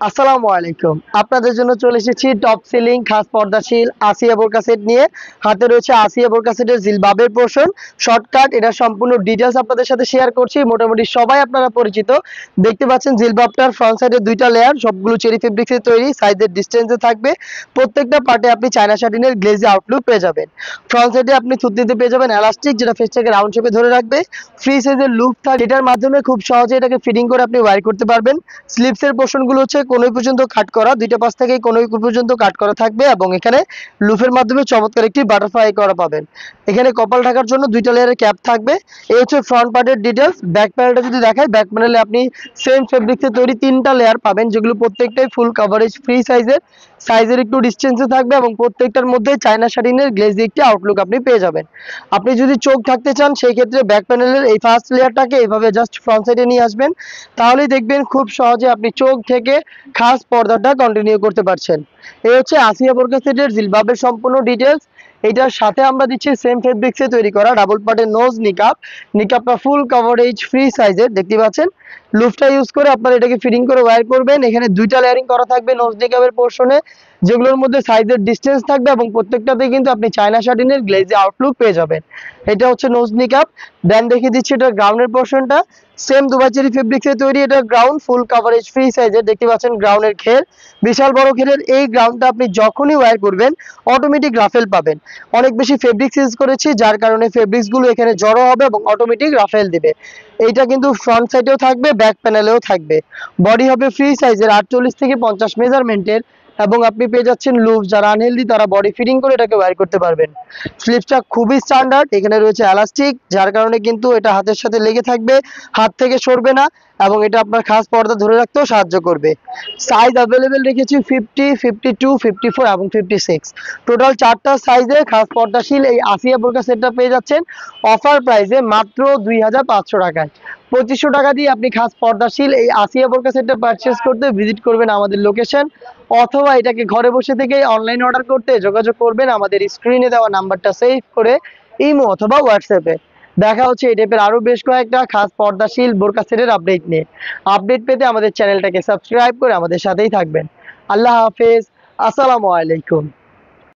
আসসালামু আলাইকুম। আপনাদের জন্য চলে এসেছি টপ সেলিং খাস পর্দাশীল আসিয়া বোরকা সেট নিয়ে। হাতে রয়েছে আসিয়া বোরকা সেটের জিলবাবের পোর্শন শর্টকাট, এটা সম্পূর্ণ ডিটেইলস আপনাদের সাথে শেয়ার করছি। মোটামুটি সবাই আপনারা পরিচিত। দেখতে পাচ্ছেন জিলবাবটার ফ্রন্ট সাইডে দুইটা লেয়ার, সবগুলো চেরি ফেব্রিক্সের তৈরি, সাইজের ডিসটেন্সে থাকবে। প্রত্যেকটা পার্টে আপনি চায়না শাটিনের গ্লেজি আউটলুক পেয়ে যাবেন। ফ্রন্ট সাইডে আপনি থুতনিতে পেয়ে যাবেন এলাস্টিক, যেটা ফেসটাকে রাউন্ড শেপে ধরে রাখবে। ফ্রি সাইজের লুপ থাকে, এটার মাধ্যমে খুব সহজে এটাকে ফিটিং করে আপনি ওয়্যার করতে পারবেন। স্লিপসের পোর্শনগুলো হচ্ছে কোনই পর্যন্ত কাট করা, দুইটা পাশ থেকে কোনই পর্যন্ত কাট করা থাকবে এবং এখানে লুফের মাধ্যমে চমৎকার একটি বাটারফ্লাই করা পাবেন। এখানে কপাল ঢাকার জন্য দুইটা লেয়ারের ক্যাপ থাকবে। এই হচ্ছে ফ্রন্ট পার্টের ডিটেলস। ব্যাক প্যানেলটা যদি দেখাই, ব্যাক প্যানেলে আপনি সেম ফেব্রিক্সে তৈরি তিনটা লেয়ার পাবেন, যেগুলো প্রত্যেকটাই ফুল কভারেজ ফ্রি সাইজের একটু ডিস্টেন্সে থাকবে এবং প্রত্যেকটার মধ্যে চায়না শাটিনের গ্লেজি একটি আউটলুক আপনি পেয়ে যাবেন। আপনি যদি চোখ থাকতে চান সেই ক্ষেত্রে ব্যাক প্যানেলের এই ফার্স্ট লেয়ারটাকে এইভাবে জাস্ট ফ্রন্ট সাইডে নিয়ে আসবেন, তাহলেই দেখবেন খুব সহজে আপনি চোখ থেকে খাস পর্দাটা কন্টিনিউ করতে পারছেন। এই হচ্ছে আসিয়া বোরকা সেটের জিলবাবের সম্পূর্ণ ডিটেলস। এটার সাথে আমরা দিচ্ছি সেম ফেব্রিক্সে তৈরি করা ডাবল পার্টের নোজ নিকাব। নিকাবটা ফুল কভারেজ ফ্রি সাইজের, দেখতে পাচ্ছেন। লুফটা ইউজ করে আপনারা এটাকে ফিটিং করে ওয়্যার করবেন। এখানে দুইটা লেয়ারিং করা থাকবে নোজ নিকাবের পোর্শনে, যেগুলোর মধ্যে সাইজের ডিসটেন্স থাকবে এবং প্রত্যেকটাতে কিন্তু আপনি চায়না শাটিনের গ্লেজি আউটলুক পেয়ে যাবেন। এটা হচ্ছে নোজ নিকাব। দেন দেখিয়ে দিচ্ছি এটা গ্রাউন্ডের পোর্শনটা। সেম দুবাই চেরি ফেব্রিক্সে তৈরি, এটা গ্রাউন্ড ফুল কভারেজ ফ্রি সাইজের, দেখতে পাচ্ছেন গ্রাউন্ডের ঘের বিশাল বড় ঘেরের। এই গ্রাউন্ডটা আপনি যখনই ওয়্যার করবেন অটোমেটিক রাফেল পাবেন। অনেক বেশি ফেব্রিক্স ইউজ করেছি, যার কারণে ফেব্রিক্স গুলো এখানে জড়ো হবে এবং অটোমেটিক রাফেল দিবে। এইটা কিন্তু ফ্রন্ট সাইডেও থাকবে, ব্যাক প্যানেলেও থাকবে। বডি হবে ফ্রি সাইজের 48 থেকে 50 মেজারমেন্টের এবং আপনি পেয়ে যাচ্ছেন লুপ। যারা আনহেলদি তারা বডি ফিটিং করে এটাকে ওয়্যার করতে পারবেন। স্লিপসটা খুবই স্ট্যান্ডার্ড, এখানে রয়েছে এলাস্টিক, যার কারণে কিন্তু এটা হাতের সাথে লেগে থাকবে, হাত থেকে সরবে না এবং এটা আপনার খাস পর্দা ধরে রাখতেও সাহায্য করবে। সাইজ অ্যাভেলেবেল রেখেছি 50, 52, 54 এবং 56। টোটাল 4টা সাইজে খাস পর্দাশীল এই আসিয়া বোরকা সেটটা পেয়ে যাচ্ছেন অফার প্রাইসে মাত্র 2500 টাকায়। 2500 টাকা দিয়ে আপনি খাস পর্দাশীল এই আসিয়া বোরকা সেটটা পারচেস করতে ভিজিট করবেন আমাদের লোকেশন, অথবা এটাকে ঘরে বসে থেকে অনলাইন অর্ডার করতে যোগাযোগ করবেন আমাদের স্ক্রিনে দেওয়া নাম্বারটা সেভ করে ইমো অথবা হোয়াটসঅ্যাপে। দেখা হচ্ছে এই টাইপের আরো বেশ কয়েকটা খাস পর্দাশীল বোরকা সেটের আপডেট নিয়ে। আপডেট পেতে আমাদের চ্যানেলটাকে সাবস্ক্রাইব করে আমাদের সাথেই থাকবেন। আল্লাহ হাফেজ, আসসালামু আলাইকুম।